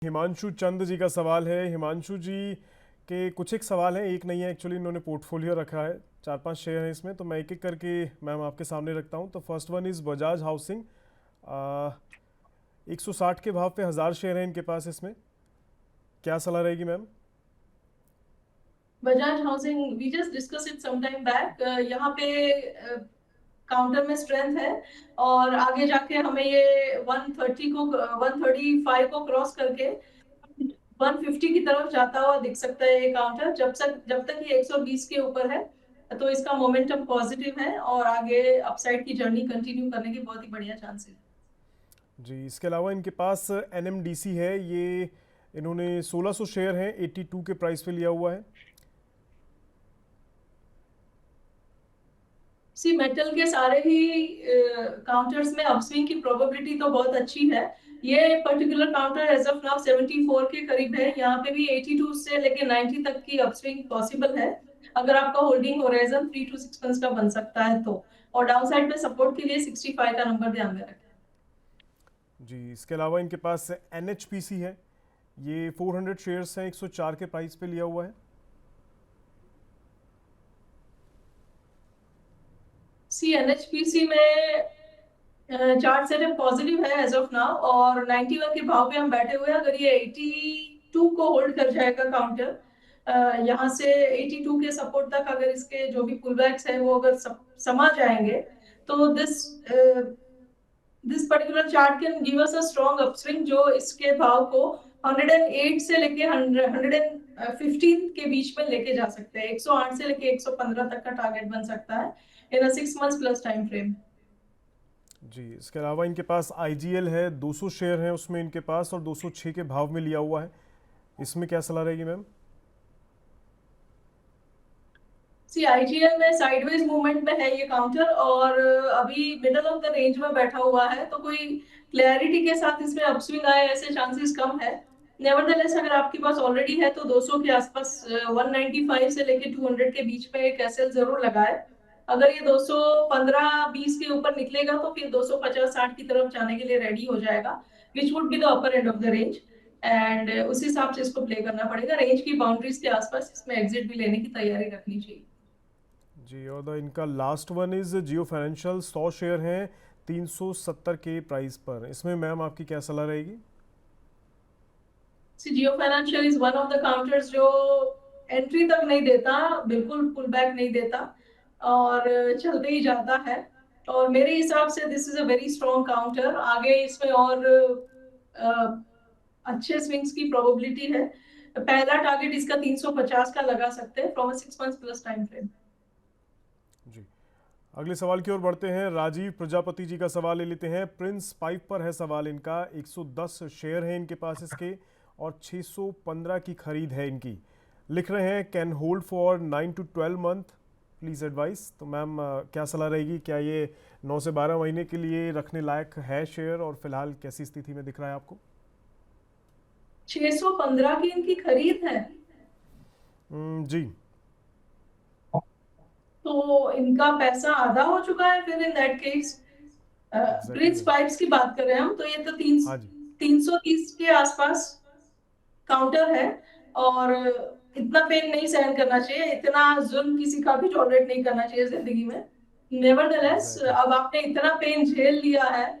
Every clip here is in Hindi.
हिमांशु चंद जी का सवाल है। हिमांशु जी के कुछ एक सवाल हैं, एक नहीं है एक्चुअली, इन्होंने पोर्टफोलियो रखा है, चार पांच शेयर हैं इसमें, तो मैं एक एक करके मैम आपके सामने रखता हूं। तो first one is Bajaj housing. 160 के भाव पे 1000 शेयर हैं इनके पास। इसमें क्या सलाह रहेगी ma'am? Bajaj housing we just discuss it some time back. यहाँ पे काउंटर में स्ट्रेंथ है और आगे जाके हमें ये 130 को 135 को क्रॉस करके 150 की तरफ जाता हुआ दिख सकता है ये काउंटर। जब तक ये 120 के ऊपर है तो इसका मोमेंटम पॉजिटिव है और आगे अपसाइड की जर्नी कंटिन्यू करने के बहुत ही बढ़िया चांसेस। जी, इसके अलावा इनके पास NMDC है। ये इन्होंने 1600 शेयर हैं, 82 के प्राइस पे लिया हुआ है। सी मेटल के सारे ही काउंटर्स में अपस्विंग की प्रोबेबिलिटी तो बहुत अच्छी है। ये particular counter as of now 74 के करीब है। यहाँ पे भी 82 से लेके 90 तक की अपस्विंग पॉसिबल है अगर आपका होल्डिंग होराइजन 3 to 6 मंथ्स का बन सकता है तो। और डाउन साइड में सपोर्ट के लिए 65 का नंबर ध्यान में रखें। जी, इसके अलावा इनके पास NHPC है। ये 400 शेयर्स हैं, 104 के प्राइस पे लिया हुआ है। सी एनएचपीसी में चार्ट सेटअप पॉजिटिव है एज ऑफ नाउ और 91 के भाव पे हम बैठे हुए हैं। अगर ये 82 को होल्ड कर जाएगा काउंटर यहाँ से 82 के सपोर्ट तक, अगर इसके जो भी पुलबैक्स है वो अगर समा जाएंगे तो this particular chart can give us a strong upswing जो इसके भाव को 108 से लेके 115 के बीच में लेके जा सकते हैं। 108 से लेके 115 तक का टारगेट बन सकता है इन अ 6 मंथ्स प्लस टाइम फ्रेम। जी, इसके अलावा इनके पास IGL है, 200 शेयर हैं उसमें इनके पास, और 206 के भाव में लिया हुआ है। इसमें क्या सलाह रहेगी मैम? सी आईजीएल में साइडवेज मूवमेंट में है ये काउंटर और अभी मिडल ऑफ द रेंज में बैठा हुआ है तो कोई क्लैरिटी के साथ इसमें अपस्विंग आए ऐसे चांसेस कम है। नेवरदलेस अगर आपके पास ऑलरेडी है तो 200 के आसपास 195 से लेके 200 के बीच में एक एसएल जरूर लगाए। अगर ये 215-20 के ऊपर निकलेगा तो फिर 250-60 की तरफ जाने के लिए रेडी हो जाएगा which would be the upper end of the range. And उस हिसाब से इसको प्ले करना पड़ेगा। रेंज की बाउंड्रीज के आसपास इसमें एग्जिट भी लेने की तैयारी रखनी चाहिए। जी, और इनका last one is Jio financial, 100 share हैं, 370 के प्राइस पर। इसमें मैम आपकी क्या सलाह रहेगी? Jio financial is one of the counters जो एंट्री तक नहीं देता, बिल्कुल पुल बैक नहीं देता और चलते ही जाता है। और मेरे हिसाब से this is a very strong counter. आगे इसमें और अच्छे स्विंग्स की प्रोबेबिलिटी है। पहला टारगेट इसका 350 का लगा सकते हैं from 6 months plus time frame. जी, अगले सवाल की ओर बढ़ते हैं। राजीव प्रजापति जी का सवाल ले लेते हैं। प्रिंस पाइप पर है सवाल इनका। 110 शेयर हैं इनके पास इसके, और 615 की खरीद है इनकी। लिख रहे हैं can hold for 9 to 12 month, please advice. तो मैम क्या सलाह रहेगी? क्या ये 9 से 12 महीने के लिए रखने लायक है शेयर, और फिलहाल कैसी स्थिति में दिख रहा है आपको? 615 की इनकी खरीद है जी। तो इनका पैसा आधा हो चुका है फिर in that case. Exactly Prince exactly। Pipes की बात कर रहे हैं हम तो ये तो हाँ जी। 330 के आसपास काउंटर है और इतना पेन नहीं सहन करना चाहिए, इतना जुल्म किसी का भी टॉलरेट नहीं करना चाहिए जिंदगी में। Nevertheless exactly. अब आपने इतना पेन झेल लिया है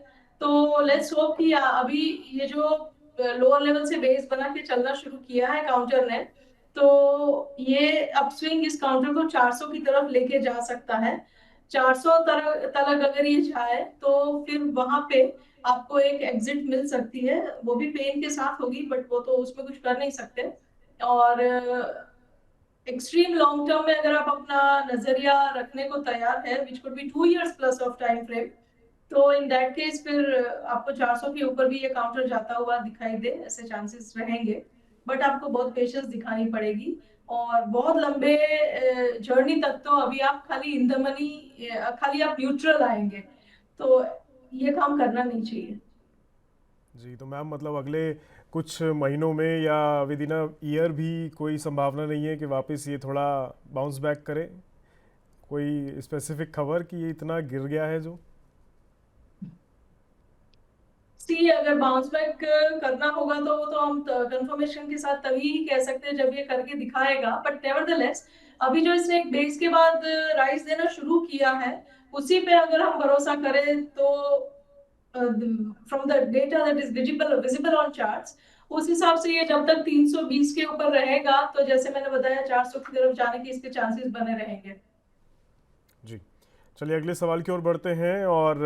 तो लेट्स होप कि अभी ये जो लोअर लेवल से बेस बना के चलना शुरू किया है काउंटर ने तो ये अपस्विंग इस काउंटर को 400 की तरफ लेके जा सकता है। 400 तलक अगर ये जाए तो फिर वहां पे आपको एक एग्जिट मिल सकती है। वो भी पेन के साथ होगी बट वो तो उसमें कुछ कर नहीं सकते। और एक्सट्रीम लॉन्ग टर्म में अगर आप अपना नजरिया रखने को तैयार है which could be 2 years plus of time frame तो इन दैट केस फिर आपको 400 के ऊपर भी ये काउंटर जाता हुआ दिखाई दे ऐसे चांसेस रहेंगे। बट आपको बहुत पेशेंस दिखानी पड़ेगी और बहुत लंबे जर्नी तक तो अभी आप खाली इन द मनी, खाली आप न्यूट्रल आएंगे तो ये काम करना नहीं चाहिए। जी, तो मैम मतलब अगले कुछ महीनों में या विद इन अ ईयर भी कोई संभावना नहीं है कि वापस ये थोड़ा बाउंस बैक करे? कोई स्पेसिफिक खबर कि ये इतना गिर गया है जो? सी अगर बाउंस बैक करना होगा तो वो तो हम कंफर्मेशन के साथ तभी ही कह सकते हैं जब ये करके दिखाएगा, बट नेवरदलेस अभी जो इसने एक बेस के बाद राइज देना शुरू किया है, उसी पे अगर हम भरोसा करें तो from the data that is visible on charts, उस हिसाब से ये जब तक 320 के ऊपर रहेगा तो जैसे मैंने बताया 400 की तरफ जाने के इसके चांसेस बने रहेंगे। जी, चलिए अगले सवाल की ओर बढ़ते हैं और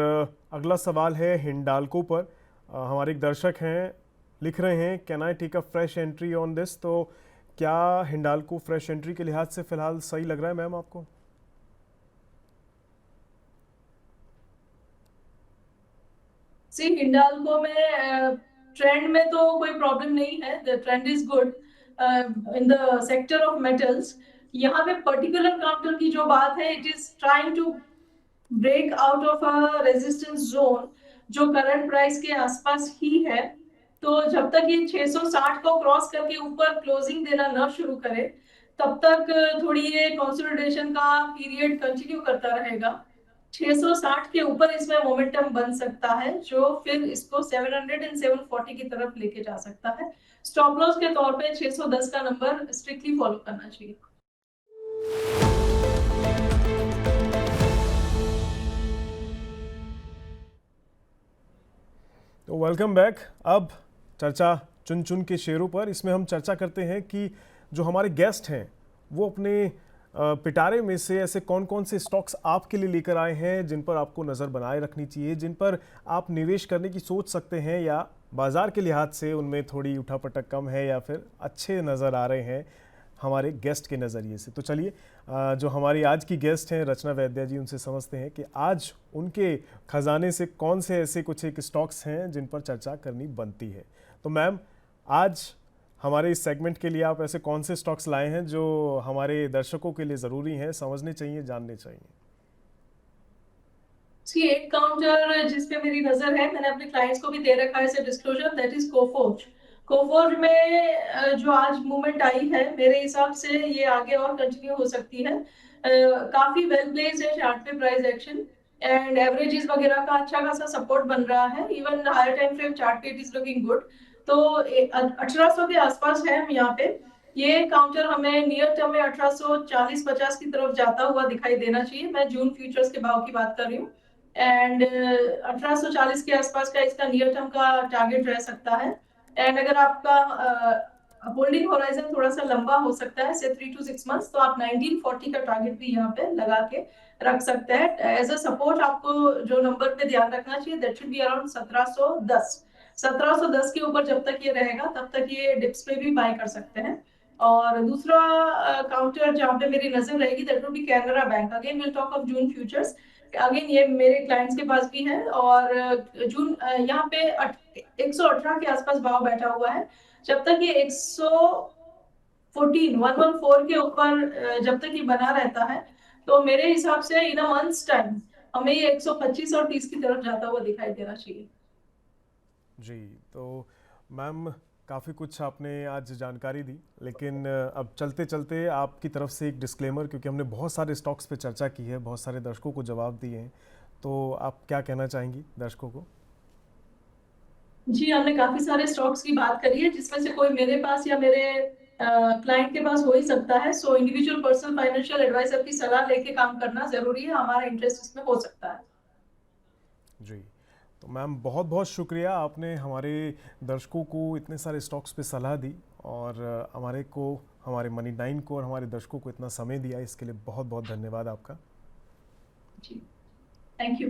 अगला सवाल है हिंडाल्को पर। हमारे एक दर्शक हैं, लिख रहे हैं can I take a fresh entry on this. तो क्या हिंडाल्को फ्रेश एंट्री के लिहाज से फिलहाल सही लग रहा है मैम आपको? सी हिंडाल्को में ट्रेंड में तो कोई प्रॉब्लम नहीं है, the trend is good in the sector of metals. यहाँ पे पर्टिकुलर काउंटर की जो बात है, it is trying to break out of a resistance zone जो करंट प्राइस के आसपास ही है। तो जब तक ये 660 को क्रॉस करके ऊपर क्लोजिंग देना न शुरू करे तब तक थोड़ी ये कंसोलिडेशन का पीरियड कंटिन्यू करता रहेगा। 660 के ऊपर इसमें मोमेंटम बन सकता है जो फिर इसको 700 एंड 740 की तरफ लेके जा सकता है। स्टॉप लॉस के तौर पे 610 का नंबर स्ट्रिक्टली फॉलो करना चाहिए। तो वेलकम बैक। अब चर्चा चुन चुन के शेयरों पर। इसमें हम चर्चा करते हैं कि जो हमारे गेस्ट हैं वो अपने पिटारे में से ऐसे कौन कौन से स्टॉक्स आपके लिए लेकर आए हैं जिन पर आपको नज़र बनाए रखनी चाहिए, जिन पर आप निवेश करने की सोच सकते हैं, या बाज़ार के लिहाज से उनमें थोड़ी उठापटक कम है या फिर अच्छे नज़र आ रहे हैं हमारे गेस्ट के नज़रिए से। तो चलिए जो हमारी आज की गेस्ट हैं रचना वैद्या जी, उनसे समझते हैं कि आज उनके खजाने से कौन से ऐसे कुछ एक स्टॉक्स हैं जिन पर चर्चा करनी बनती है। तो मैम, आज हमारे इस सेगमेंट के लिए आप ऐसे कौन से स्टॉक्स लाए हैं जो हमारे दर्शकों के लिए ज़रूरी हैं, समझने चाहिए, जानने चाहिए? एक काउंटर जिस पे मेरी नजर है, मैंने अपने क्लाइंट्स को भी दे रखा है इसे disclosure, that is Coforge. Coforge में जो आज मूवमेंट आई है मेरे हिसाब से ये आगे और कंटिन्यू हो सकती है। काफी वेल प्लेस्ड है चार्ट पे प्राइस एक्शन एंड एवरेजेस वगैरह का अच्छा खासा सपोर्ट बन रहा है। Even higher time frame chart पे इट इज लुकिंग गुड। तो 1800 के आसपास है हम यहाँ पे। ये काउंटर हमें नियर टर्म में 1840-50 की तरफ जाता हुआ दिखाई देना चाहिए। मैं जून फ्यूचर्स के भाव की बात कर रही हूँ एंड 1840 के आसपास का इसका नियर टर्म का टारगेट रह सकता है। एंड अगर आपका होल्डिंग होराइजन थोड़ा सा लंबा हो सकता है, से 3 to 6 मंथ्स, तो आप 1940 का टारगेट भी यहाँ पे लगा के रख सकते हैं एज अ सपोर्ट। आपको जो नंबर पे ध्यान रखना चाहिए दैट शुड बी अराउंड 1710। 1710 के ऊपर जब तक ये रहेगा तब तक ये डिप्स पे भी बाय कर सकते हैं। और दूसरा काउंटर जहाँ पे मेरी नजर रहेगी that will be Canara bank. Again will talk of June futures. Again ये मेरे क्लाइंट्स के पास भी है और जून यहाँ पे 118 के आसपास भाव बैठा हुआ है। जब तक ये 114 के ऊपर जब तक ये बना रहता है तो मेरे हिसाब से इन अ मंथ्स टाइम हमें ये 125 और 30 की तरफ जाता हुआ दिखाई देना चाहिए। जी, तो मैम काफ़ी कुछ आपने आज जानकारी दी, लेकिन अब चलते चलते आपकी तरफ से एक डिस्क्लेमर, क्योंकि हमने बहुत सारे स्टॉक्स पे चर्चा की है, बहुत सारे दर्शकों को जवाब दिए हैं, तो आप क्या कहना चाहेंगी दर्शकों को? जी, हमने काफी सारे स्टॉक्स की बात करी है जिसमें से कोई मेरे पास या मेरे क्लाइंट के पास हो ही सकता है। So individual personal financial advisor की सलाह लेके काम करना जरूरी है, हमारा इंटरेस्ट इसमें हो सकता है। जी, तो मैम बहुत बहुत शुक्रिया, आपने हमारे दर्शकों को इतने सारे स्टॉक्स पे सलाह दी और हमारे मनी 9 को और हमारे दर्शकों को इतना समय दिया, इसके लिए बहुत बहुत धन्यवाद आपका। जी, थैंक यू।